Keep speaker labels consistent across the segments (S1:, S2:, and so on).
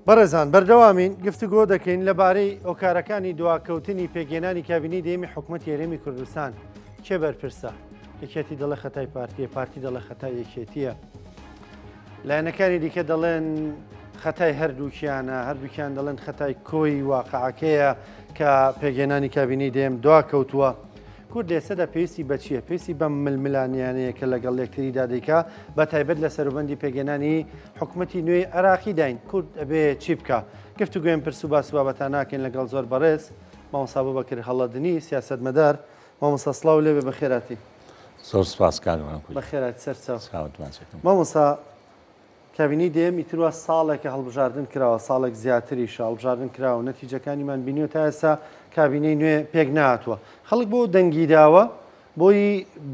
S1: بەڕێزان بەردەوامین گفتوگۆ دەکەین لەبارەی ئۆکارەکانی دواکەوتنی پێگەێنانی کابینەی دەیەمی حکوومەت هێرێمی کوردستان کێ بەرپرسە؟ یەکێتی دەڵێ خەتای پارتیە، پارتی دەڵێ خەتای یەکێتیە، لایەنەکانی دیکە دەڵێن خەتای هەردووکیانە، هەردووکیان دەڵێن خەتای کۆی واقعەکەیە کە پێگەێنانی کابینەی دەیەم دواکەوتووە. کورد لێسەدا پێویستی بە چییە؟ پێویستی بە ململانیانەیە کە لەگەڵ یەکتریدا دەیکا بە تایبەت لە سەروبەندی پێگەێنانی حکوومەتی نوێی عراقی داین. کورد ئەبێ چی بکە؟ گفتوگوێن پرس و باس بابەتان ناکەین لەگەڵ زۆر بەڕێز مامۆستا بوبەکر هەڵەدنی سیاسەتمەدار. مامۆستا سڵاو لێبێ بەخێراتی.
S2: زۆر سوپاس کاکەوان کوڕی.
S1: بەخێراتی سەرچاو.
S2: ساوتمان چێکم.
S1: مامۆستا کابینەی دەیەم ئیترووە ساڵێکە هەڵبژاردن کراوە، ساڵێک زیاتریش هەڵبژاردن کراوە، نەتیجەکانیمان بینیوە تا ئێستا کابینەی نوێ پێک نهاتووە. خەڵک بۆ دەنگی داوە بۆی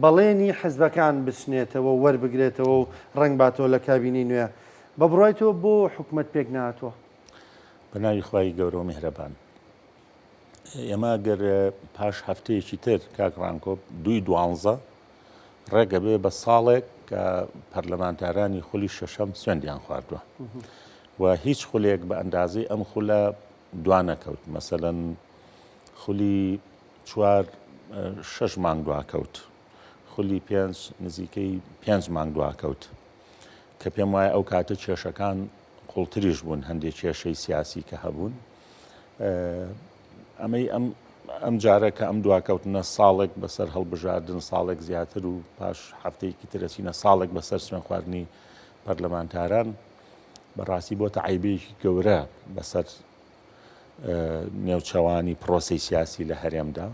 S1: بەڵێنی حزبەکان بچنێتەوە وەربگرێتەوە و ڕنگ باتەوە لە کابینەی نوێ. بە بڕایتەوە بۆ حکوومەت پێک نهاتووە؟
S2: بەناوی خوای گەورە و میهرەبان. ئێمە گەر پاش هەفتەیەکی تر کاک ڕانکۆ 2/12 ڕێگە بێ بە ساڵێک کە پەرلەمانتارانی خولی شەشەم سوێندیان خواردووە و هیچ خولێک بە ئەندازەی ئەم خولە دوانەکەوت. مەسەلەن خولی 4-6 مانگ دواکەوت، خولی 5 نزیکەی 5 مانگ دواکەوت کە پێم وایە ئەو کاتە کێشەکان قوڵتریش بوون، هەندێک کێشەی سیاسی کە هەبوون. ئەمەی ئەم جارە کە ئەم دواکەوتنە ساڵێک بەسەر هەڵبژاردن، ساڵێک زیاتر و پاش هەفتەیەکی ترەچینە ساڵێک بەسەر سوێن خواردنی پەرلەمانتاران بەڕاستی بۆتە عیبێکی گەورە بەسەر نێوچەوانی پرۆسی سیاسی لە هەرێمدا.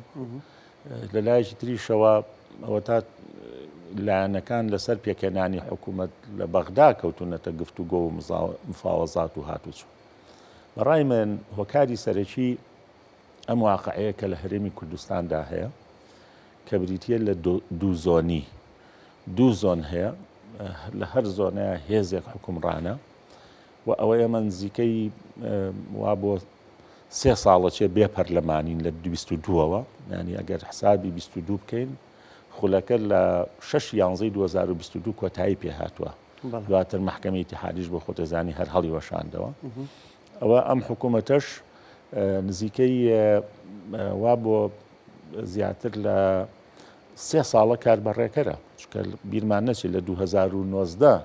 S2: لە لایەکی تریشەوە ئەوە تا لایەنەکان لەسەر پێکێنانی حکوومەت لە بەغدا کەوتونەتە گفتوگۆ و مفاوەزات و هاتوچوو. بەڕای من هۆکاری سەرەکی ئەم واقعەیە کە لە هەرێمی کوردستاندا هەیە کە بریتیە لە دوو زۆن هەیە، لە هەر زۆنەیە هێزێک حکومڕانە و ئەوەیە ئەمە نزیکەی وا بۆ 3 ساڵەچێ بێ پەرلەمانین لە 22ەوە، ینی ئەگەر حسابی 22 بکەین خولەکە لە 6/11/2022 کۆتایی پێ هاتووە. دواتر محکەمەی ئیتیحادیش بۆ خۆتەزانی هەر هەڵی وەشاندەوە. ئەوە ئەم حکوومەتەش نزیکەی وا بۆ زیاتر لە 3 ساڵە کاربەڕێکەرە، چکە بیرمان نەچێت لە 2019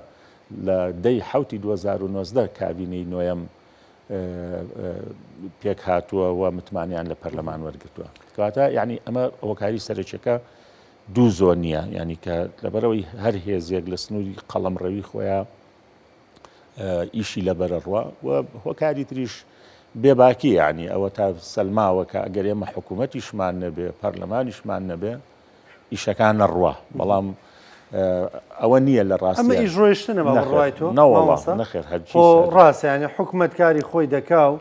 S2: لە 10/7/2019 کابینەی نوێیەم پێک هاتووە و متمانیان لە پەرلەمان وەرگرتووە. کەواتە یعنی ئەمە هۆکاری سەرچەکە دوو زۆن نییە، ینی کە لەبەرەوەی هەر هێزێک لە سنووری قەڵەمڕەوی خۆیان ئیشی لەبەرەڕوە و هۆکاری تریش بێباکی، ینی ئەوە تا سەلماوە کە ئەگەر ئێمە حکوومەتیشمان نەبێ پەرلەمانیشمان نەبێ ئیشەکان نەڕوە. بەڵام ئەوە نییە لە ڕاستی
S1: ئەمە ئیژڕۆیشتنە بە بڕایتەوە
S2: نەخێر
S1: ڕاستە، ینی حکوومەتکاری خۆی دەکا و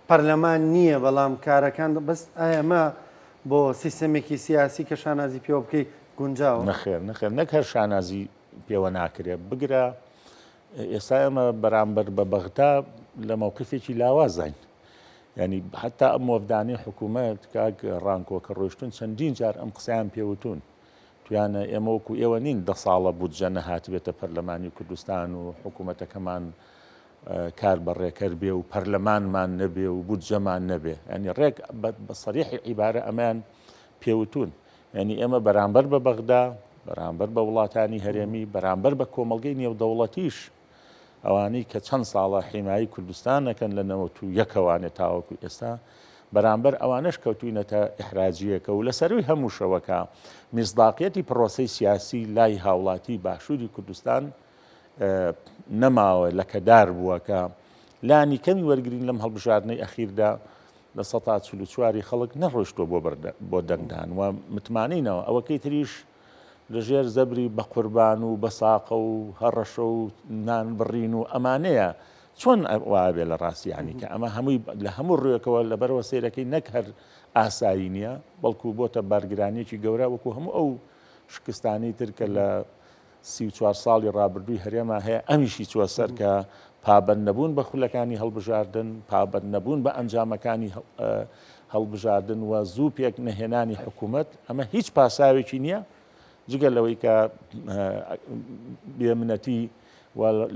S1: پەرلەمان نییە، بەڵام کارەکان بەس ئەمە بۆ سیستەمێکی سیاسی کە شانازی پێوە بکەی گونجاوە.
S2: نەخێر نەک هەر شانازی پێوە ناکرێت بگرە. ئێستا ئەمە بەرامبەر بە بەغدا لە مووقفێکی لاوازین، ینی حتا ئەم وەفدانی حکوومەت کاک ڕانکۆ کە ڕۆیشتون چەندین جار ئەم قسەیان پێوتون، تویانە ئێمە وەکو ئێوە نین 10 ساڵە بودجە نەهاتبێتە پەرلەمانی کوردستان و حکوومەتەکەمان کار بەڕێکەر بێ و پەرلەمانمان نەبێ و بودجەمان نەبێ، ینی ڕێک بە سەریحی عیبارە ئەمان پێوتون. ینی ئێمە بەرامبەر بە بەغدا، بەرامبەر بە وڵاتانی هەرێمی، بەرامبەر بە کۆمەڵگەی نێودەوڵەتیش ئەوانەی کە چەند ساڵە حیمایی کوردستانەکەن لە 91 تاوەکو ئێستا، بەرامبەر ئەوانش کەوتوینەتە ئیحراجیەکە و لەسەروی هەموو شەوەکە میزداقیەتی پرۆسەی سیاسی لای هاوڵاتی باشووری کوردستان نەماوە لەکەدار بووە کە لانی کەمی وەرگرین لەم هەڵبژاردنەی ئەخیردا لە 144 خەڵک نەڕۆیشتووە بۆ دەنگدان و متمانینەوە ئەوەکەی تریش لەژێر زەبری بە قوربان و بە ساقە و هەڕەشە و نان بڕین و ئەمانەیە چۆن وابێ لە ڕاستیانی کە ئەمە هەمووی لە هەموو ڕوویەکەوە لەبەرەوە سیرەکەی نەک هەر ئاسایی نییە، بەڵکو بۆتە بارگرانیەکی گەورە وەکو هەموو ئەو شکستانی ترکە لە 34 ساڵی ڕابردووی هەرێما هەیە ئەمیشی چوە سەر کە پابەند نەبوون بە خولەکانی هەڵبژاردن، پابەند نەبوون بە ئەنجامەکانی هەڵبژاردن و زوو پێک نەهێنانی حکوومەت. ئەمە هیچ پاساوێکی نییە جگە لەوەی کە بێمنەتی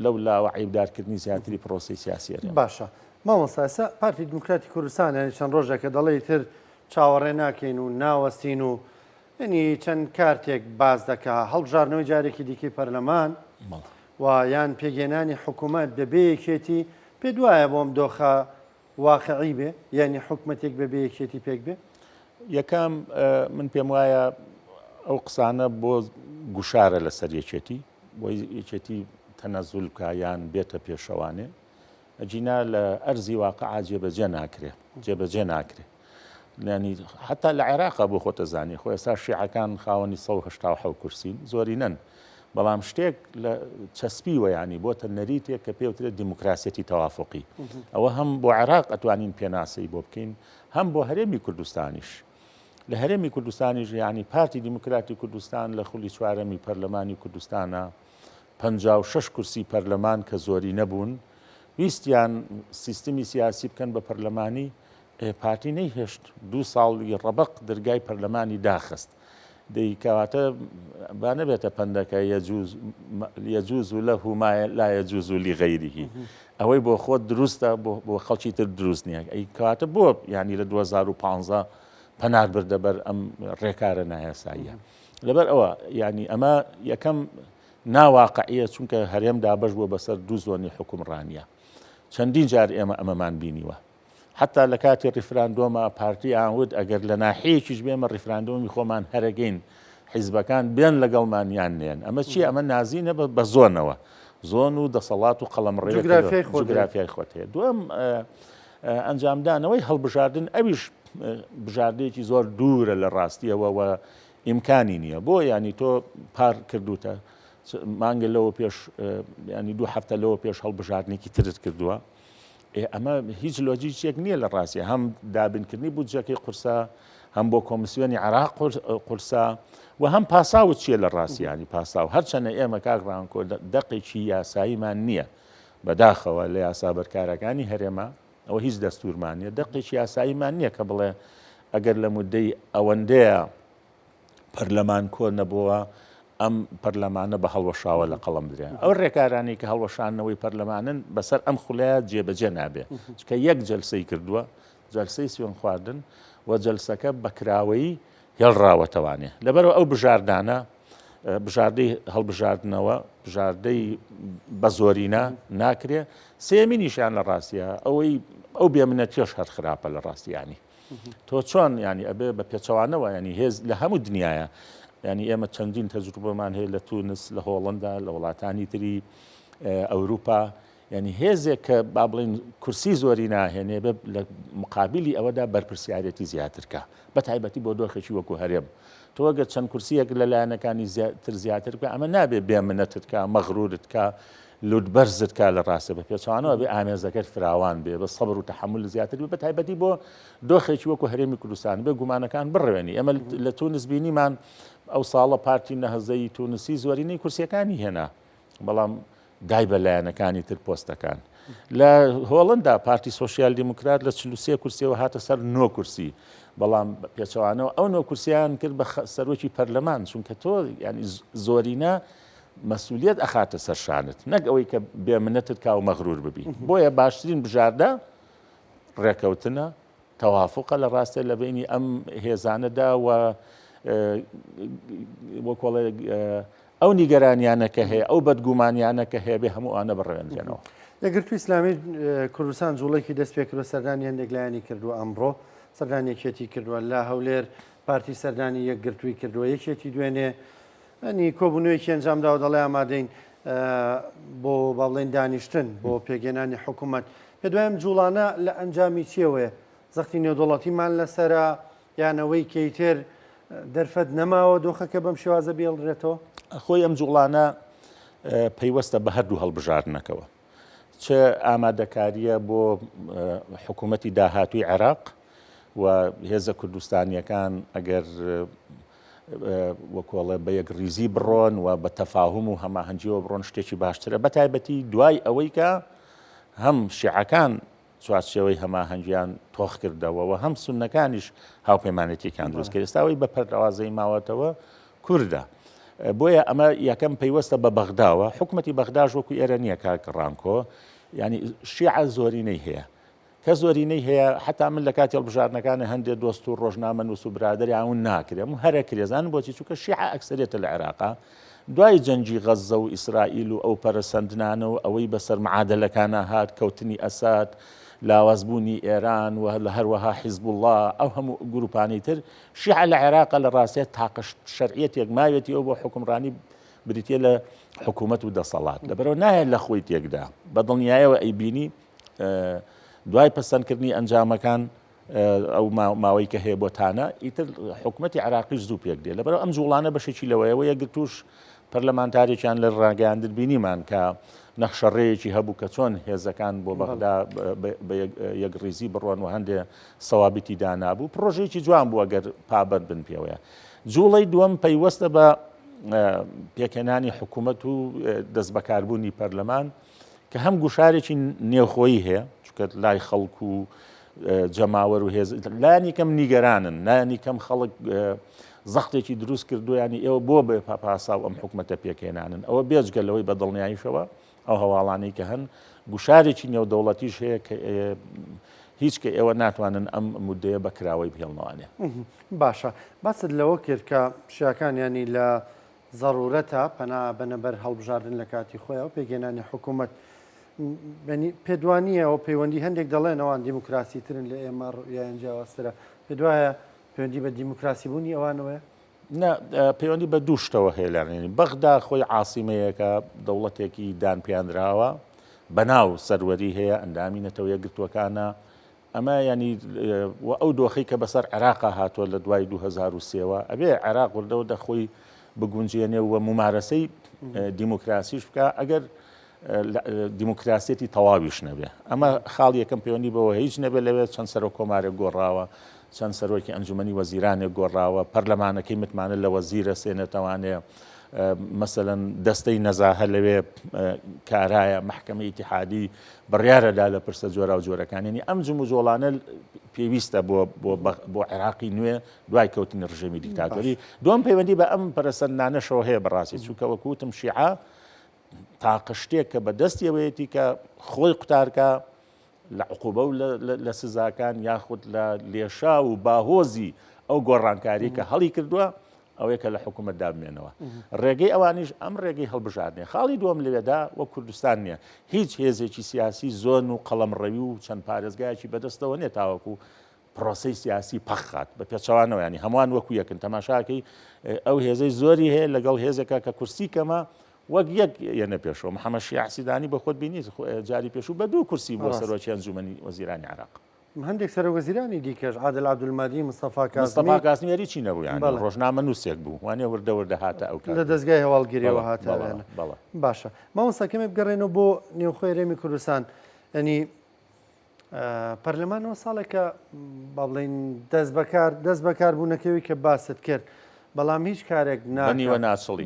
S2: لەولا وعیبدارکردنی زیاتری پرۆسی سیاسی.
S1: باشە مامۆستا پارتی دموکراتی کوردستان ینی چەند ڕۆژە کە دەڵێ تر چاوەڕێ ناکەین و ناوەستین و ینی چەند کارتێک باز دەکا هەڵبژارنەوەی جارێکی دیکەی پەرلەمان و یان پێگەێنانی حکوومەت بەبەیەکێتی پێ دوایە بۆم دۆخە واقعی بێ یعنی حکوومەتێک بەبەیەکێتی پێک بێ.
S2: یەکەم من پێم وایە ئەو قسانە بۆ گوشارە لەسەر یەکێتی بۆ یەکێتی تەنەزول بکە یان بێتە پێشەوانێ ئەجینا لە ئەرزی واقعا جێبەجێ ناکرێ ینی حتا لە عێراقا بۆ خۆتەزانی خۆ ئێستا شیعەکان خاوەنی 187 کورسین زۆری نەن بەڵام شتێک لە چەسپیوە ینی بۆتە نەریتێک کە پێوترێت دیموکراسەتی تەوافقی ئەوە هەم بۆ عێراق ئەتوانین پێناسەی بۆ بکەین هەم بۆ هەرێمی کوردستانیش لە هەرێمی کوردستانیش ینی پارتی دیموکراتی کوردستان لە خولی چوارەمی پەرلەمانی کوردستانە 56 کورسی پەرلەمان کە زۆری نەبوون ویستیان سیستمی سیاسی بکەن بە پەرلەمانی پارتی نەیهێشت 2 ساڵی ڕەبق دەرگای پەرلەمانی داخست دەیکەواتە با نەبێتە پەندەکە یەجوز و لەه ما لا یەجوز لغەیریه ئەوەی بۆ خۆت دروستە بۆ خەڵکی تر دروست نییە ئەی کەواتە بۆ ینی لە 2015 پەنار بردە بەر ئەم ڕێکارە نایاساییە لەبەر ئەوە ینی ئەمە یەکەم ناواقعیە چونکە هەرێم دابەش بووە بەسەر 2 زۆنی حکومڕانیە چەندین جار ئێمە ئەمەمان بینیوە حتا لە کاتی ڕیفراندۆمە پارتی ئاود ئەگەر لە ناحەیەکیش بێمە ڕیفراندۆمی خۆمان هەرەگەین حیزبەکان بێن لەگەڵمانیان نێن ئەمە چی ئەمە نازینە بە زۆنەوە زۆن و دەسەڵات و قەڵەمڕێ جوگرافیای خۆت هەیە دووەم ئەنجامدانەوەی هەڵبژاردن ئەویش بژاردەیەکی زۆر دوورە لە ڕاستیەوە و ئیمکانی نییە بۆ ینی تۆ پار کردوتە مانگە لەوە پێش ینی 2 هەفتە لەوە پێش هەڵبژاردنێکی ترت کردووە ئەمە هیچ لۆجیکێک نییە لە ڕاستیە هەم دابینکردنی بودجەکەی قورسە هەم بۆ کۆمیسیۆنی عێراق قورسە و هەم پاساوت چیە لە ڕاستیانی پاساو هەرچەنە ئێمە کاکڕانکۆ دەقێکی یاساییمان نییە بەداخەوە لە یاسا بەرکارەکانی هەرێمە ئەوە هیچ دەستورمان نیە دەقێکی یاساییمان نییە کە بڵێ ئەگەر لە مودەی ئەوەندەیە پەرلەمان کۆ نەبووە ئەم پەرلەمانە بە هەڵوەشاوە لە قەڵم درێن ئەو ڕێکارانی کە هەڵوەشانەوەی پەرلەمانن بەسەر ئەم خولەیە جێبەجێ نابێ چکە یەک جەلسەی کردووە جەلسەی سوێن خواردن و جەلسەکە بەکراوەی هێڵڕاوەتەوانێ لەبەرەوە ئەو بژاردانە بژاردەی هەڵبژاردنەوە بژاردەی بە زۆرینە ناکرێ سێمینیشیان لە ڕاستیە ئەو بێمنەتیش هەر خراپە لە ڕاستیانی تۆ چۆن ینی ئەبێ بە پێچەوانەوە ینی هێز لە هەموو دنیاە ینی ئێمە چەندین تەجروبەمان هەیە لە تونس لە هۆڵندا لە وڵاتانی تری ئەوروپا ینی هێزێک کە با بڵین کورسی زۆری ناهێنێ لە مقابلی ئەوەدا بەرپرسیارەتی زیاترکە بە تایبەتی بۆ دۆخێکی وەکو هەرێم تۆ ئەگەر چەند کورسیەک لە لایەنەکانی تر زیاتر بکە ئەمە نابێت بێمنەتت کە مەغرورت کە لودبەرزت کا لە ڕاستە بە پێچوانەوە بێ ئامێزەکەت فراوان بێ بە سەبر و تەحمل زیاتر بێ بە تایبەتی بۆ دۆخێکی وەکو هەرێمی کوردستان بێ گومانەکان بڕوێنی ئەمە لە تونس بینیمان ئەو ساڵە پارتی نەهەزەی تونسی زۆرینەی کورسیەکانی هێنا بەڵام دای بە لایەنەکانی تر پۆستەکان لە هۆڵندا پارتی سۆشیال دیموکرات لە 43 کورسیەوە هاتە سەر 9 کورسی بەڵام پێچەوانەوە ئەو 9 کورسیان کرد بە سەرۆکی پەرلەمان چونکە تۆ ینی زۆرینە مەسئولیت ئەخاتە سەرشانت نەک ئەوەی کە بێمنەتت کا و مەغرور ببی بۆیە باشترین بژاردە ڕێکەوتنە تەوافقە لە ڕاستە لە بینی ئەم هێزانەدا و وەکوڵێ ئەو نیگەرانیانەکە هەیە ئەو بەدگومانیانەکە هەیە بێ هەموو ئانە بڕێنجێنەوە
S1: یەکگرتووی ئیسلامی کوردستان جوڵێکی دەست پێ کردووە سەردانی هەندێک لایەنی کردووە ئەمڕۆ سەردانیەکێتی کردووە لە هەولێر پارتی سەردانی یەکگرتووی کردووە یەکێتی دوێنێ ئەنی کۆبوونەوەیکی ئەنجامداوە دەڵێ ئامادەین بۆ باڵێن دانیشتن بۆ پێگەێنانی حکوومەت پێ دوایەم جوڵانە لە ئەنجامی چیەوەیە زەختی نێودوڵەتیمان لەسرە یانەوەی کەیتر دەرفەت نەماوە دۆخەکە بەم شێوازە بێڵڕێتەوە
S2: خۆی ئەم جوڵانە پەیوەستە بە هەردوو هەڵبژاردنەکەوە چه ئامادەکاریە بۆ حکوومەتی داهاتووی عێراق و هێزە کوردستانیەکان ئەگەر وەکۆڵێ بە یەک ریزی بڕۆن و بە تەفاهم و هەماهەنگیەوە بڕۆن شتێکی باشترە بە تایبەتی دوای ئەوەی کە هەم شیعەکان چوارچێوەی هەماهەنگیان تۆخ کردەوە و هەم سوننەکانیش هاوپەیمانێتیەکان دروست کرد ئێستاوەی بە پەردەوازەی ماوەتەوە کووردە بۆیە ئەمە یەکەم پەیوەستە بە بەغداوە حکومەتی بەغداش وەکو ئێرە نییە کاک ڕانکۆ ینی شیعە زۆرینەی هەیە کە زۆرینەی هەیە حتا من لە کاتی هەڵبژارنەکانی هەندێک دۆست و ڕۆژنامە نووس و برادری ئاون ناکرێم و هەرە کرێزان بۆچی چووکە شیعە ئەکسەرێتە لە عێراقا دوای جەنجی غەزە و ئیسرائیل و ئەو پەرەسەندنانە و ئەوەی بەسەر معادلەکانە هات کەوتنی ئەساد لاوازبوونی ئێران و لە هەروەها حیزب الله ئەو هەموو گروپانەی تر شیعە لە عێراقا لە ڕاستیە تاقە شەرعیەتێک ماوێتی ئەو بۆ حکومڕانی بریتە لە حکوومەت و دەسەڵات لەبەرەوە نایە لە خۆی تێکدا بە دڵنیایەوە ئەیبینی دوای پەسەندکردنی ئەنجامەکان ئەو ماوەی کە هەیە بۆتانە ئیتر حکوومەتی عراقیش زوو پێک دێ لەبەرەوە ئەم جوڵانە بەشێکی لەوەیەوە یەگر توش پەرلەمانتارێکیان لە ڕاگەاندن بینیمان کە نەخشەڕەیەکی هەبوو کە چۆن هێزەکان بۆ بەغدا یەکڕیزی بڕۆن و هەندێ سەوابیتی دانابوو پرۆژەیەکی جوان بووە گەر پابەر بن پێوەیە جوڵەی دووەم پەیوەستە بە پێکێنانی حکوومەت و دەست بەکاربوونی پەرلەمان کە هەم گوشارێکی نێوخۆیی هەیە چکە لای خەڵک و جەماوەر و هێز لانی کەم نیگەرانن لانی کەم خەڵک زەختێکی دروست کردویانی ئێوە بۆ بێ پاسا و ئەم حکوومەتە پێکێنانن ئەوە بێجگەلەوەی بە دڵنیاییشەوە ئەو هەواڵانەی کە هەن گوشارێکی نێودەوڵەتیش هەیە کە هیچ کە ئێوە ناتوانن ئەم مودەیە بەکراوەی بهێڵنەوانێ
S1: باشە باست لەوە کرد کە شیعەکانیانی لە ضرورەتە پەنا بەنەبەر هەڵبژاردن لە کاتی خۆیەوە پێگەێنانی حکوومەت پێدوانیەوە پەیوەندی هەندێک دەڵێن ئەوان دیموکراسی ترن لە ئێمە ڕیان جیاوازترە پێ دوایە پەیوەندی بە دیموکراسی بوونی ئەوانەوەە
S2: پەیوەندی بە دووشتەوە هەیە لەڕێنی بەغدا خۆی عاسیمەیەکە دەوڵەتێکی دانپیاندراوە بەناو سەروەری هەیە ئەندامی نەتەوە گرتوەکانە ئەمە ینی ئەو دۆخی کە بەسەر عێراقا هاتووە لە دوای 2023ەوە ئەبێ عێراق وردەوە دەخۆی بگونجێنێ و ممارەسەی دیموکراسیش بکە ئەگەر دیموکراسیەتی تەواویش نەبێ ئەمە خاڵ یەکەم پەیوەندی بەوە هیچ نەبێت لەوێت چەند سەرۆک کۆمارێک گۆڕاوە چەند سەرۆکی ئەنجومەنی وەزیرانێک گۆڕاوە پەرلەمانەکەی متمانە لە وەزیرە سێنێتەوانێ مەسەلەن دەستەی نەزاهە لەوێ کارایە محکەمەی ئیتیحادی بڕیارەدا لە پرسە جۆرا و جۆرەکانیانی ئەم جم و جۆڵانە پێویستە بۆ عێراقی نوێ دوای کەوتنی ڕژێمی دیکتاتۆری دوم پەیوەندی بە ئەم پەرەسەندانەشەوە هەیە بەڕاستی چووکە وەکوتم شیعە تاقە شتێک کە بەدەستیەوەیەتی کە خۆی قوتارکە لە عقوبە و لە سزاکان یاخود لە لێشا و باهۆزی ئەو گۆڕانکاری کە هەڵی کردووە ئەوەیە کە لە حکوومەت دابمێنەوە ڕێگەی ئەوانیش ئەم ڕێگەی هەڵبژاردنێ خاڵی دووەم لەوێدا وە کوردستان نییە هیچ هێزێکی سیاسی زۆن و قەڵەمڕەوی و چەند پارێزگایکی بەدەستەوە نێ تاوەکو پرۆسەی سیاسی پەخات بە پێچەوانەوە ینی هەمووان وەکو یەکن تەماشاکەی ئەو هێزەی زۆری هەیە لەگەڵ هێزێکە کە کورسی کەمە وەک یەک یەنە پێشەوە محەممەد شیع سیدانی بە خۆت بینیت جاری پێشوو بە دوو کورسی بۆ سەرۆکی ئەنجومەنی وەزیرانی عێراق
S1: هەندێک سەر وەزیرانی دیکەش عادل عەبدولمادی مستەفا
S2: کازمی هەریچی نەبوو یان ڕۆژنامە نووسێک بوو وانێ وردە هاتە ئەو
S1: لە دەستگای هەواڵگیریەوە هاتە باشە مامۆستاکەمێ بگەڕێنەوە بۆ نێوخۆی هەرێمی کوردستان ینی پەرلەمانەوە ساڵێکە با بڵێن دەست بەکاربوونەکەوی کە باست کرد بەڵام هیچ کارێک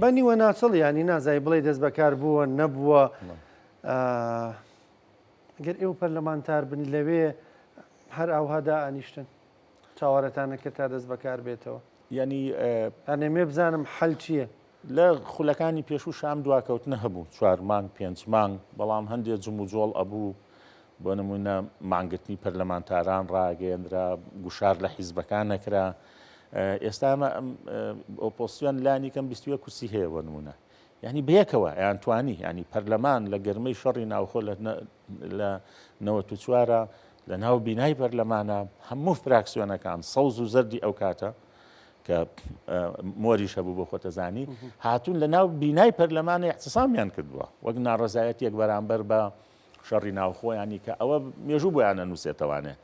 S1: بەنیوە ناچڵی ینی نازای بڵێ دەست بەکار بووە نەبووە گەر ئێوە پەرلەمانتار بن لەوێ هەر ئاوهادا ئانیشتن چاوەڕێتانەکە تا دەست بەکار بێتەوە
S2: ینی
S1: ئەنێمێ بزانم حەل چییە
S2: لە خولەکانی پێشوو شام دواکەوتنە هەبوو 4 مانگ 5 مانگ بەڵام هەندێک جم و جۆڵ ئەبوو بۆ نمونە مانگتنی پەرلەمانتاران ڕاگەیەندرا گوشار لە حیزبەکان نەکرا ئێستا ئەمە ئۆپۆسیۆن لانی کەم 22 کورسی هەیە بۆ نمونە یعنی بەیەکەوە یانتوانی ینی پەرلەمان لە گەرمەی شەڕی ناوخۆ لە 94 لە ناو بینای پەرلەمانە هەموو فراکسیۆنەکان سەوز و زەردی ئەو کاتە کە مۆریش هەبوو بۆ خۆتەزانی هاتوون لە ناو بینای پەرلەمانە احتسامیان کردووە وەک ناڕەزایەتێک بەرامبەر بە شەڕی ناوخۆیانی کە ئەوە مێژوو بۆیانە نووسێتەوانێ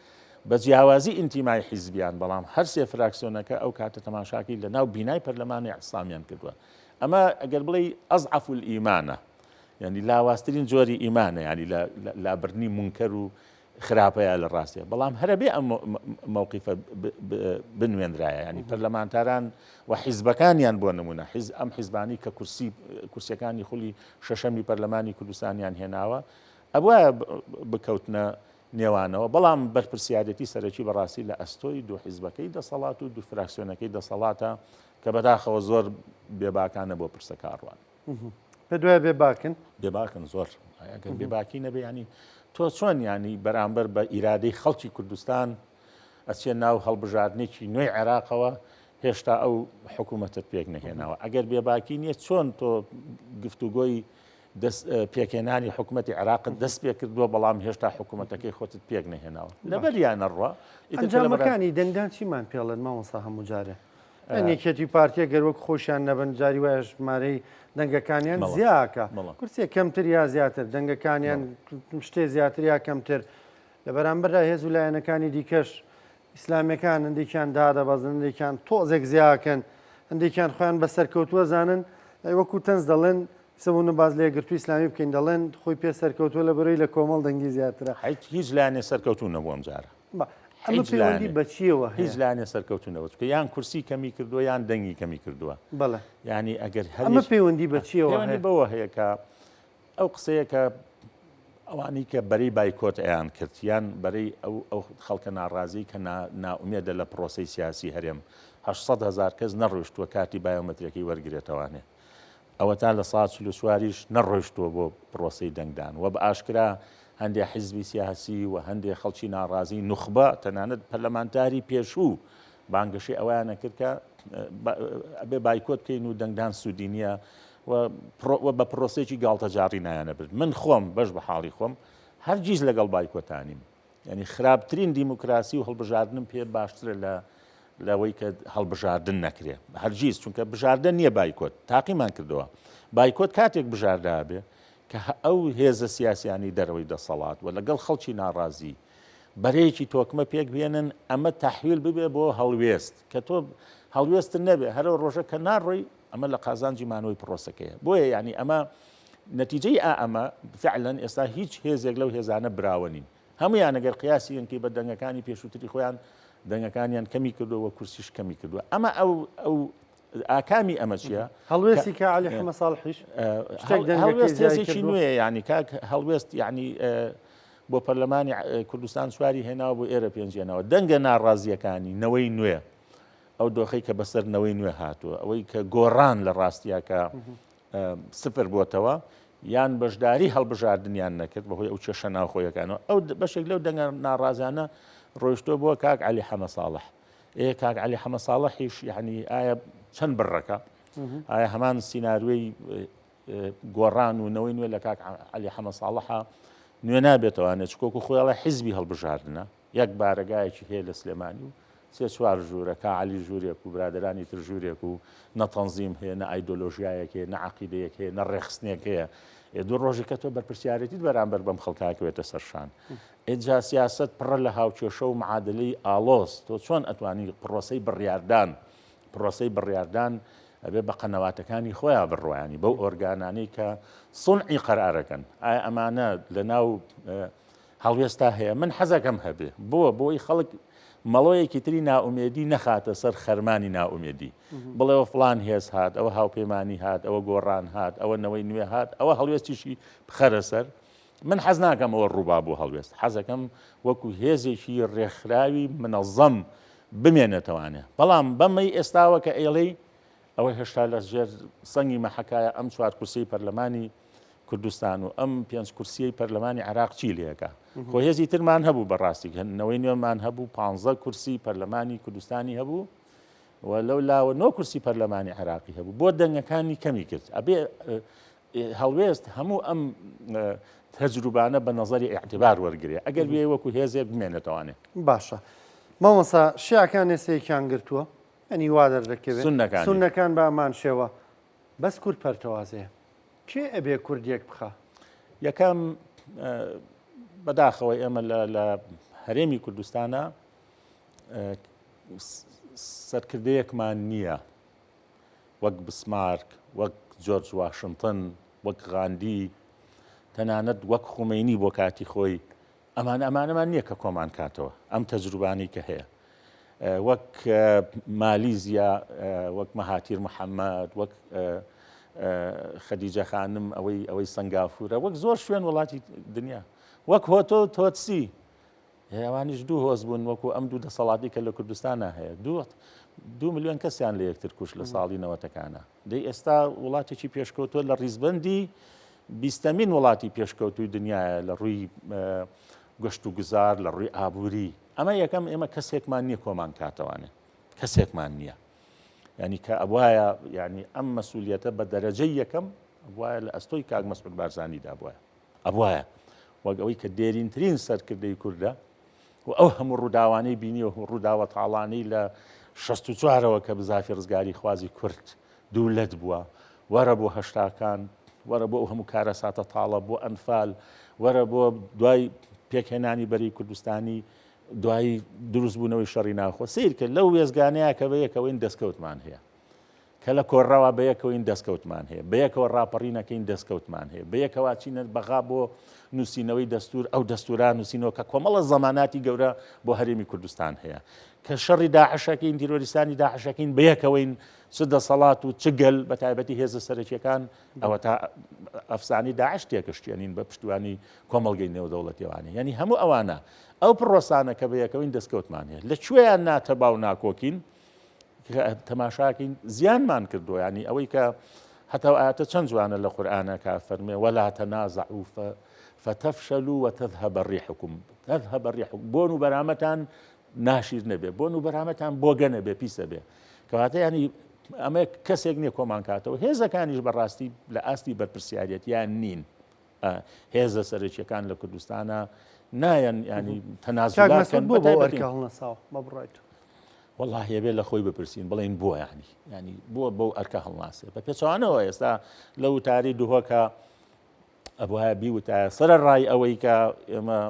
S2: بە جیاوازی ئینتیمای حیزبیان بەڵام هەر سێ فراکسیۆنەکە ئەو کاتە تەماشاکی لە ناو بینای پەرلەمانی احتسامیان کردووە ئەمە ئەگەر بڵێ ئەضعەف الئیمانە یعنی لاواسترین جۆری ئیمانە ینی لابردنی منکەر و خراپەیە لە ڕاستیە بەڵام هەرەبێ ئەم مووقیفە بنوێنرایە ینی پەرلەمانتاران و حیزبەکانیان بۆ نمونە ئەم حیزبانی کە کورسیەکانی خولی شەشەمی پەرلەمانی کوردستانیان هێناوە ئەوە بکەوتنە نێوانەوە بەڵام بەرپرسیادەتی سەرەکی بەڕاستی لە ئەستۆی دوو حیزبەکەی دەسەڵات و دوو فراکسیۆنەکەی دەسەڵاتە کە بەداخەوە زۆر بێباکانە بۆ پرسە کاڕوان
S1: بە دوای بێباکن
S2: بێباکن زۆر ئەگەر بێباکی نەبێ ینی تۆ چۆن ینی بەرامبەر بە ئیرادەی خەڵکی کوردستان ئەچێ ناو هەڵبژاردنێکی نوێی عێراقەوە هێشتا ئەو حکوومەتت پێک نەهێناوە ئەگەر بێباکی نییە چۆن تۆ گفتوگۆی پێکێنانی حکوومەتی عێراقت دەست پێ کردووە بەڵام هێشتا حکوومەتەکەی خۆتت پێک نەهێناوە لەبەریان نەڕوە
S1: ئەنجامەکانی دەنگدان چیمان پێڵێن مامۆستا هەموو جارێ یەکێتی پارتیە گەروەک خۆشیان نەبن جاری وایە ژمارەی دەنگەکانیان زیاکە کورسێک کەمتر یا زیاتر دەنگەکانیان شتێ زیاتر یا کەمتر لە بەرامبەردا هێز و لایەنەکانی دیکەش ئیسلامیەکان هەندێکیان دادەبەزن هەندێکیان تۆزێک زیاکەن هەندێکیان خۆیان بە سەرکەوتووە زانن وەکو تەنز دەڵێن سەبوون باز لێگرتووی ئیسلامی بکەین دەڵێن خۆی پێ سەرکەوتووە لە بەرەوەی لە کۆمەڵ دەنگی زیاترە
S2: هیچ لایەنێ سەرکەوتوو نەبووە ئەم جارە
S1: ئەمە پەیوەندی بە چیەوە
S2: هیچ لایەنێ سەرکەوتوونەوە چکە یان کورسی کەمی کردووە یان دەنگی کەمی کردووە
S1: بەڵێ
S2: ینی ئەگەر
S1: ئەمە پەیوەندی بە چیەوە
S2: بەوە هەیە کە ئەو قسەیە کە ئەوانی کە بەرەی بایکۆت ئەیان کرد یان بەرەی ئەو خەڵکە ناڕازی کە ناومێدە لە پرۆسی سیاسی هەرێم 800,000 کەس نەڕۆیشتووە کاتی بایۆمەترەکەی وەرگێتەوانێ ئەوە تا لە ساڵ چوارش نەڕۆیشتووە بۆ پرۆسی دەنگدان و بە ئاشکرا هەندێک حیزبی سیاسی و هەندێک خەڵکی ناڕازی نوخبە تەنانەت پەرلەمانتاری پێشوو بانگەشی ئەویانە کرد کە ئەبێ بایکۆت بکەین و دەنگدان سوودی نییە و بە پرۆسێکی گاڵتەجاری نایانە برد من خۆم بەش بە حاڵی خۆم هەرگیز لەگەڵ بایکۆتانیم ینی خراپترین دیموکراسی و هەڵبژاردنم پێ باشترە لەوەی کە هەڵبژاردن نەکرێ هەرگیز چونکە بژاردن نییە بایکۆت تاقیمان کردەوە بایکۆت کاتێک بژاردا بێ کە ئەو هێزە سیاسیانی دەرەوەی دەسەڵات و لەگەڵ خەڵکی ناڕازی بەرەیەکی تۆکمە پێک بێنن ئەمە تەحویل ببێ بۆ هەڵوێست کە تۆ هەڵوێستن نەبێ هەرەوە ڕۆژە کە ناڕۆی ئەمە لە قازانجی مانەوەی پرۆسەکەیە بۆیە ینی ئەمە نەتیجەی ئەمە فعلەن ئێستا هیچ هێزێک لەو هێزانە براوە نین هەمویان ئەگەر قیاسی ئەنکەی بە دەنگەکانی پێشووتری خۆیان دەنگەکانیان کەمی کردووە کورسیش کەمی کردووە ئەمە ئەو ئاکامی ئەمە چییە
S1: هەڵوێستی کە علی حەمە ساڵحیش
S2: هەڵوێستێکی نوێ ینی کاک هەڵوێست ینی بۆ پەرلەمانی کوردستان سواری هێناوە بۆ ئێرە پێنجێنەوە دەنگە ناڕازیەکانی نەوەی نوێ ئەو دۆخەی کە بەسەر نەوەی نوێ هاتووە ئەوەی کە گۆڕان لە ڕاستیاکە سفر بۆتەوە یان بەشداری هەڵبژاردنیان نەکرد بەهۆی ئەو کێشە ناوخۆیەکانەوە ئەو بەشێک لەو دەنگە ناڕازانە ڕۆیشتۆ بۆ کاک علی حەمە ساڵح کاک علی حەمە ساڵحیش یعنی ئایا چەند بڕەکە ئایا هەمان سیناروی گۆڕان و نەوەی نوێ لە کاک علی حەمە ساڵحە نوێ نابێتەوانێت چکۆکو خۆیڵە حیزبی هەڵبژاردنە یەک بارەگایەکی هەیە لە سلێمانی و سێ چوار ژوورە کا علی ژوورێک و برادرانی تر ژوورێک و نەتەنزیم هەیە نە ئایدۆلۆژیایەک هەیە نە عەقیدەیەک هەیە نە ڕێخستنێک هەیە دوو ڕۆژی کە تۆ بەرپرسیارەتیت بەرامبەر بەم خەڵکاکەوێتە سەرشان ئێجا سیاست پڕە لە هاوکێشە و معادلەی ئالۆز تۆ چۆن ئەتوانی پرۆسەی بڕیاردان ئەبێ بە قەنەواتەکانی خۆیان بڕوایانی بەو ئۆرگانانەی کە سونعی قەرارەکەن ئایا ئەمانە لە ناو هەڵوێستا هەیە من حەزەکەم هەبێ بۆی خەڵک مەڵۆیەکی تری ناومێدی نەخاتە سەر خەرمانی ناومێدی بڵێەوە فلان هێز هات ئەوە هاوپەیمانی هات ئەوە گۆڕان هات ئەوە نەوەی نوێ هات ئەوە هەڵوێستیشی بخەرە سەر من حەز ناکەم ئەوە ڕووبا بوو هەڵوێست حەزەکەم وەکو هێزێکی ڕێکخراوی منەظەم بمێنێتەوانێ بەڵام بەمەی ئێستاوە کە ئێڵەی ئەوەی هێشتا لە ژێر سەنگی مەحەکایە ئەم چوار کورسی پەرلەمانی کوردستان و ئەم پێنج کورسیەی پەرلەمانی عێراق چی لێەکە خۆ هێزی ترمان هەبوو بەڕاستی نەوەی نوێمان هەبوو 15 کورسی پەرلەمانی کوردستانی هەبوو و لەو لاوە 9 کورسی پەرلەمانی عێراقی هەبوو بۆ دەنگەکانی کەمی کرد ئەبێ هەڵوێست هەموو ئەم تەجروبانە بە نەزەری ئیعتیبار وەرگێ ئەگەر بێ وەکو هێزێک بمێنێتەوانێ
S1: باشە مامۆستا شیعەکان ئێستەیەکیان گرتووە ئەنی وا دەردەکەوێت سوننەکان بە ئەمان شێوە بەس کورد پەرتەوازەیە کێ ئەبێ کوردیەک بخە
S2: یەکەم بەداخەوەی ئێمە لە هەرێمی کوردستانە سەرکردەیەکمان نییە وەک بسمارک وەک جۆرج واشنتن وەک غاندی تەنانەت وەک خومەینی بۆ کاتی خۆی ئەمانەمان نییە کە کۆمان کاتەوە ئەم تەجروبانی کە هەیە وەک مالیزیا وەک مەهاتیر محەممەد وەک خەدیجە خانم ئەوەی سنگافورە وەک زۆر شوێن وڵاتی دنیا وەک هۆتۆ تۆتسی ئەوانیش دوو هۆز بوون وەکو ئەم دوو دەسەڵاتی کە لە کوردستانە هەیە 2 ملیۆن کەسیان لە یەکتر کوش لە ساڵی 90ەکانە دەی ئێستا وڵاتێکی پێشکەوتووە لە ڕیزبەندی 20مین وڵاتی پێشکەوتوی دنیاە لە ڕووی گەشت و گوزار لە ڕووی ئابووری ئەمە یەکەم ئێمە کەسێکمان نییە کۆمان کاتەوانێ کەسێکمان نییە ینی کە ئەوایە ینی ئەم مەسئولیەتە بە دەرەجەی یەکەم وایە لە ئەستۆی کاک مەسعود بارزانیدا ئەبوایە وەک ئەوەی کە دێرینترین سەرکردەی کووردە و ئەو هەموو ڕووداوانەی بینیوە ڕووداوە تاڵانەی لە 64ەوە کە بزافی ڕزگاری خوازی کورد دوولەت بووە وەرە بۆ هەشتاکان وەرە بۆ ئەو هەموو کارە ساتە تاڵە بۆ ئەنفال وەرە بۆ دوای پێکهێنانی بەری کوردستانی دوای دروستبوونەوەی شەڕی ناوخۆ سیر کرد لەو وێزگانەیە کە بە یەکەوەین دەستکەوتمان هەیە کە لە کۆڕەوە بە یەکەوەین دەستکەوتمان هەیە بە یەکەوە ڕاپەڕینەکەین دەستکەوتمان هەیە بە یەکەوە چینە بەغا بۆ نووسینەوەی دەستور ئەو دەستوران نووسینەوە کە کۆمەڵە زەماناتی گەورە بۆ هەرێمی کوردستان هەیە کە شەڕی داعشەکەین تیرۆریستانی داعشەکەین بە یەکەوەین چ دەسەڵات و چگەل بە تایبەتی هێزە سەرەکیەکان ئەوە تا ئەفسانی داعش تێکەشتێنین بە پشتیوانی کۆمەڵگەی نێودەوڵەتیوانی یعنی هەموو ئەوانە ئەو پرۆسانە کە بە یەکەوەین دەستکەوتمان هەیە لەکوێیان ناتەبا و ناکۆکین تەماشاکەین زیانمان کردووە ینی ئەوەی کە هەتا ئاەتە چەند جوانە لە قورئانە کا فەرمێ وەلا تەنازعوا فتفشلوا وتذهب ريحكم تذهب ريحكم بۆن و بەرامەتان ناشیر نەبێ بۆن و بەرامەتان بۆگە نەبێ پیسە بێ کەواتە ینی ئەمە کەسێک نییە کۆمان کاتەوە هێزەکانیش بەڕاستی لە ئاستی بەرپرسیارەت یان نین هێزە سەرچیەکان لە کوردستانە نایەن ینی تەنازڵاکەن
S1: بۆ ئەرکە هەڵنەساوە بە بڕایت
S2: والله هەبێ لە خۆی بپرسین بڵێن بۆ ینی بۆ بەو ئەرکە هەڵناسێ بە پێچوانەوە ئێستا لە وتاری دووهۆکە ئەبووە بیوتە سەرە ڕای ئەوەی کە ئێمە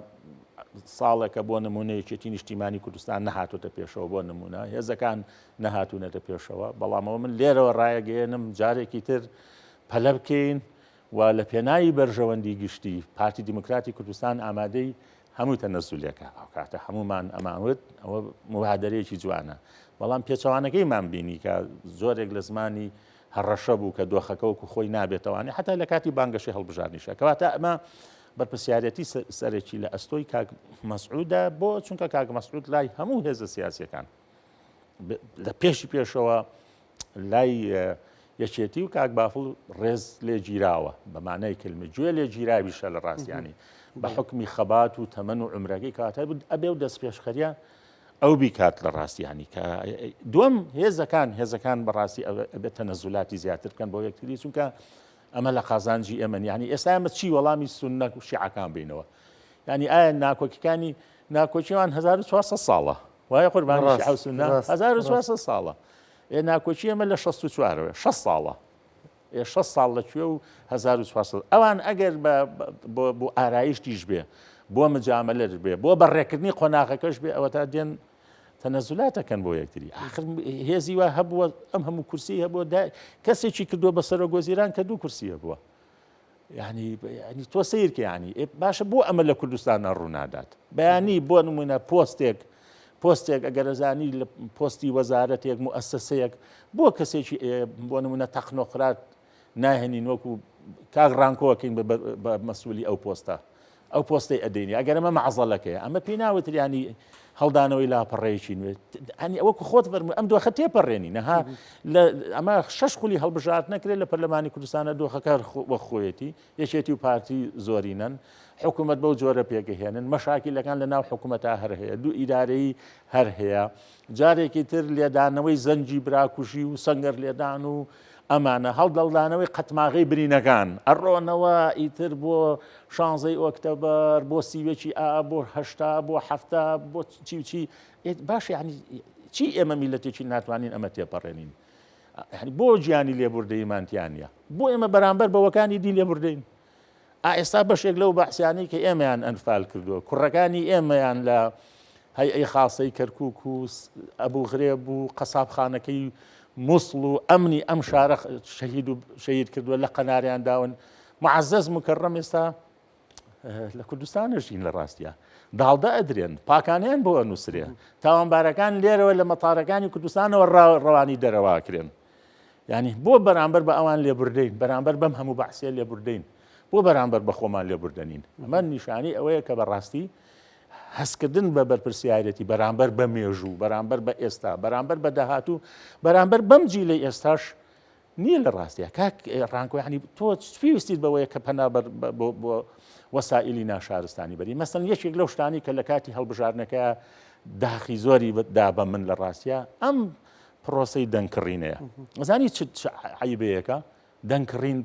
S2: ساڵێکە بۆ نمونەیەکێتی نیشتیمانی کوردستان نەهاتوتە پێشەوە بۆ نمونە هێزەکان نەهاتوونەتە پێشەوە بەڵامەوە من لێرەوە ڕایەگەێنم جارێکی تر پەلە بکەین و لە پێناوی بەرژەوەندی گشتی پارتی دیموکراتی کوردستان ئامادەی هەموو تەنەزولێکە ئەو کاتە هەمومان ئەماوت ئەوە موهادەرەیەکی جوانە بەڵام پێچەوانەکەیمان بینی کە زۆرێک لە زمانی هەڕەشە بوو کە دۆخەکەوەکو خۆی نابێتەوەوانی حتا لە کاتی بانگەشی هەڵبژارنیشە کەواتە ئەمە بەرپرسیارەتی سەرێکی لە ئەستۆی کاک مەسعودە بۆ چونکە کاک مەسعود لای هەموو هێزە سیاسیەکان لە پێشەوە لای یەکێتی و کاک بافڵ ڕێز لێ گیراوە بەمانای کلمە گوێ لێ گیراویشە لە ڕاستیانی بە حکمی خەبات و تەمەن و عمرەکەی کاتە ئەبێ و دەست پێشخەریە ئەو بیکات لە ڕاستیانی کە دووەم هێزەکان بەڕاستی ئەبێت تەنەزولاتی زیاتر بکەن بۆ یەکتری چونکە ئەمە لە قازانجی ئێمە ینی ئێستا ئەمە چی وەڵامی سوننە و شیعەکان بینەوە ینی ئایا ناکۆکیەکانی ناکۆچیوان 1400 ساڵە وایە قوربانی شیعە و سوننە 1400 ساڵە ناکۆچی ئێمە لە 64ەوە 6 ساڵە 6 ساڵ لەکوێ و 1400 ئەوان ئەگەر بۆ ئارایشتیش بێ بۆ مجاملەر بێ بۆ بەڕێکردنی قۆناغەکەش بێ ئەوە تا دێن تەنەزولاتەکەن بۆ یەکتری آخر هێزی وا هەبووە ئەم هەموو کورسی هەبووە کەسێکی کردووە بە سەرۆگۆزیران کە 2 کورسی هەبووە ینی تۆ سیرکە ینی باشە بۆ ئەمە لە کوردستانە ڕوونادات بەیانی بۆ نمونە پۆستێک ئەگەرەزانی لە پۆستی وەزارەتێک موئەسسەسەیەک بۆ کەسێکی بۆ نمونە تەقنۆقرات ناهێنین وەکو کاک ڕانکۆکەین بە مەسئولی ئەو پۆستە ئەو پۆستی ئەدەینی ئەگەر ئەمە مەعزەڵەکەیە ئەمە پێی ناوتر ینی هەڵدانەوەی لاپەڕێکی نوێت ئەنی ئەوەکو خۆت فەرموو ئەم دۆخە تێپەڕێنی نەها ئەمە 6 خولی هەڵبژارت نەکرێت لە پەرلەمانی کوردستانە دۆخەکە وە خۆیەتی یەکێتی و پارتی زۆرینەن حکوومەت بەو جۆرە پێگەهێنن مەشاکیلەکان لە ناو حکوومەتە هەر هەیە دوو ئیدارەی هەر هەیە جارێکی تر لێدانەوەی زەنجی براکوژی و سەنگەر لێدان و ئەمانە هەڵدەڵدانەوەی قەتماغی برینەکان ئەڕۆنەوە ئیتر بۆ 16 ئۆکتۆبەر بۆ سیوێکی بۆ 8 بۆ 7 بۆ چی باش ینی چی ئێمە میلەتێکی ناتوانین ئەمە تێپەڕێنین بۆ گیانی لێبوردەیمانتیانە بۆ ئێمە بەرامبەر بەوەکانی دی لێبوردەین ئێستا بەشێک لەو بەحسیانی کە ئێمەیان ئەنفال کردووە کوڕەکانی ئێمەیان لە هەیئەی خاصەی کەرکووک و ئەبوو غرێب و قەسابخانەکەی مووسڵ و ئەمنی ئەم شارە شەهید کردووە لە قەناریان داون معزەز مکەڕەم ئێستا لە کوردستانەژین لە ڕاستیە داڵدە ئەدرێن پاکانیان بۆ ئەنووسرێن تاوانبارەکان لێرەوە لە مەتارەکانی کوردستانەوە ڕەوانی دەرەواکرێن ینی بۆ بەرامبەر بە ئەوان لێبوردەین بەرامبەر بەم هەموو بەحسیە لێبوردەین بۆ بەرامبەر بە خۆمان لێبوردەنین ئەمە نیشانی ئەوەیە کە بەڕاستی هەستکردن بە بەرپرسیارەتی بەرامبەر بە مێژوو بەرامبەر بە ئێستا بەرامبەر بە داهاتوو بەرامبەر بەم جیلەی ئێستاش نییە لە ڕاستیە کاک ڕانکۆیانی تۆ پێویستیت بەوەیە کە پەنابەر بۆ وەسائلی ناشارستانی بەری مەسەن یەکێک لەو شتانی کە لە کاتی هەڵبژارنەکە داخی زۆری دا بە من لە ڕاستیە ئەم پرۆسەی دەنگکڕینەیە زانی چ عیبەیەکە دەنگکڕین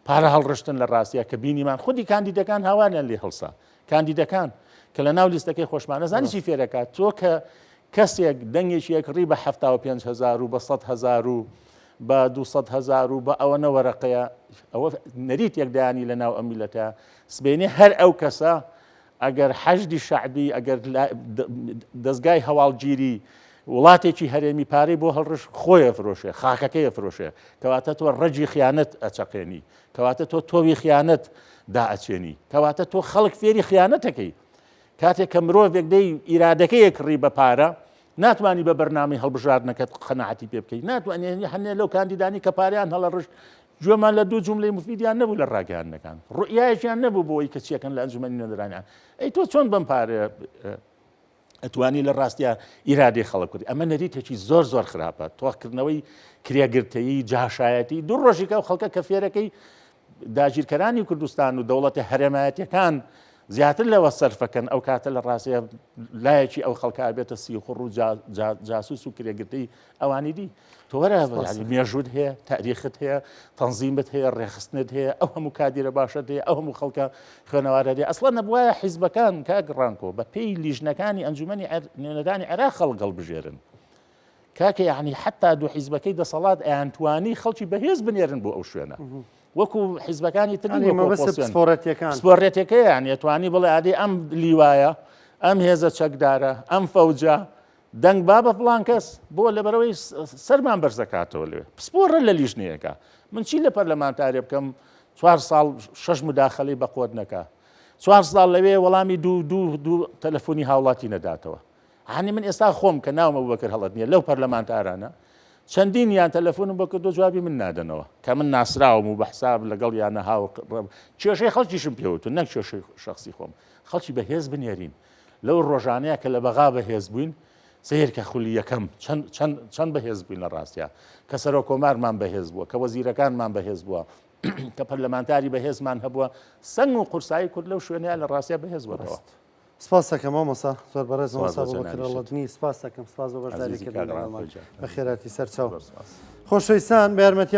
S2: پارە هەڵڕشتن لە ڕاستیە کە بینیمان خودی کاندیدەکان هاوانیان لێ هەڵسا کاندیدەکان کە لە ناو لیستەکەی خۆشمانە زانی چی فێرەکات تۆ کە کەسێک دەنگێکی یەکڕی بە 75,000 و بە 100,000 و بە 200,000 و بە ئەوەنە وەرەقەیە ئەوە نەریت یەکدانی لە ناو ئەم میلەتە سبێنێ هەر ئەو کەسە ئەگەر حەشدی شەعبی ئەگەر دەستگای هەواڵگیری وڵاتێکی هەرێمی پارەی بۆ هەڵڕش خۆیە فرۆشێ خاکەکەیە فرۆشێ کەواتە تۆ ڕەجی خیانەت ئەچەقێنی کەواتە تۆ تۆوی خیانەت دائەچێنی کەواتە تۆ خەڵک فێری خیانەتەکەی کاتێک کە مرۆڤێک دەی ئیرادەکەی کڕی بە پارە ناتوانانی بە بەرنامەی هەڵبژاردنەکەت قەنەعەتی پێ بکەیت ناتوانێت هەنێ لەو کاندیدانی کە پاریان هەڵەڕشت گوێمان لە دوو جوملەی مفیدیان نەبوو لە ڕاگەیاندنەکان ڕوئیایەکیان نەبوو بۆ ئەوەی کە چیەکەن لە ئەنجومەنی نەدرانیان ئەی تۆ چۆن بەم پارە ئەتوانی لە ڕاستیە ئیرادەی خەڵک کردی ئەمە نەریتێکی زۆر خراپە تۆخکردنەوەی کرێگرتەیی جاشایەتی دوو ڕۆژێکە و خەڵکە کە فێرەکەی داگیرکەرانی کوردستان و دەوڵەتی هەرێمایەتیەکان زیاتر لەوە سەرفەکەن ئەو کاتە لە ڕاستیە لایەکی ئەو خەڵکە بێتە سیخڕ و جاسوس و کرێگرتەی ئەوانی دی تۆوەرە مێژوود هەیە تاریخت هەیە تەنزیمت هەیە ڕێخستنت هەیە ئەو هەموو کادیرە باشەت هەیە ئەو هەموو خەڵکە خوێنەوارە هەیە ئەسڵا نەبووایە حیزبەکان کاگڕانکۆ بە پێی لیژنەکانی ئەنجومەنی نوێنەدانی عێراق خەڵک هەڵبژێرن کاکە یعنی حتا دوو حیزبەکەی دەسەڵات ئەیانتوانی خەڵکی بەهێز بنێرن بۆ ئەو شوێنە وەکو حیزبەکانی ترسپۆرەتەکە یان توانی بڵێ ئادی ئەم لیوایە ئەم هێزە چەکدارە ئەم فەوجە دەنگ با بە فڵان کەس بۆ لەبەرەوەی سەرمان بەرزەکاتەوە لێ پسپۆرە لە لیژنەیەەکە من چی لە پەرلەمانتارێ بکەم 4 ساڵ 6 مداخەڵی بە قۆت نەکە 4 ساڵ لەوێ وەڵامی دوو تەلەفۆنی هاوڵاتی نەداتەوە هەنی من ئێستا خۆم کە ناومە بەکرد هەڵەت نییە لەو پەرلەمانتارانە چەندین یان تەلەفۆنم بۆ کردو جوابی من نادەنەوە کە من ناسراوم و بە حساب لەگەڵ یانە هاو کێشەی خەڵکیشم پێوتون نەک کێشەی شخصی خۆم خەڵکی بەهێز بنێرین لەو ڕۆژانەیە کە لە بەغا بەهێز بووین سێرکە خولی یەکەم چەند بەهێز بووین لە ڕاستیە کە سەرۆک کۆمارمان بەهێز بووە کە وەزیرەکانمان بەهێز بووە کە پەرلەمانتاری بەهێزمان هەبووە سنگ و قورسایی کورد لەو شوێنەیە لە ڕاستیە بەهێز بووەوە
S1: سپاس دەکەم مامۆستا زۆر بەڕێز مامۆستا بەکرێڵەتنی سپاس دەکەم سپاس بە بەشداریکردنەوەمان بە خێراتی سەرچاو خۆشەویستان بە یارمەتیە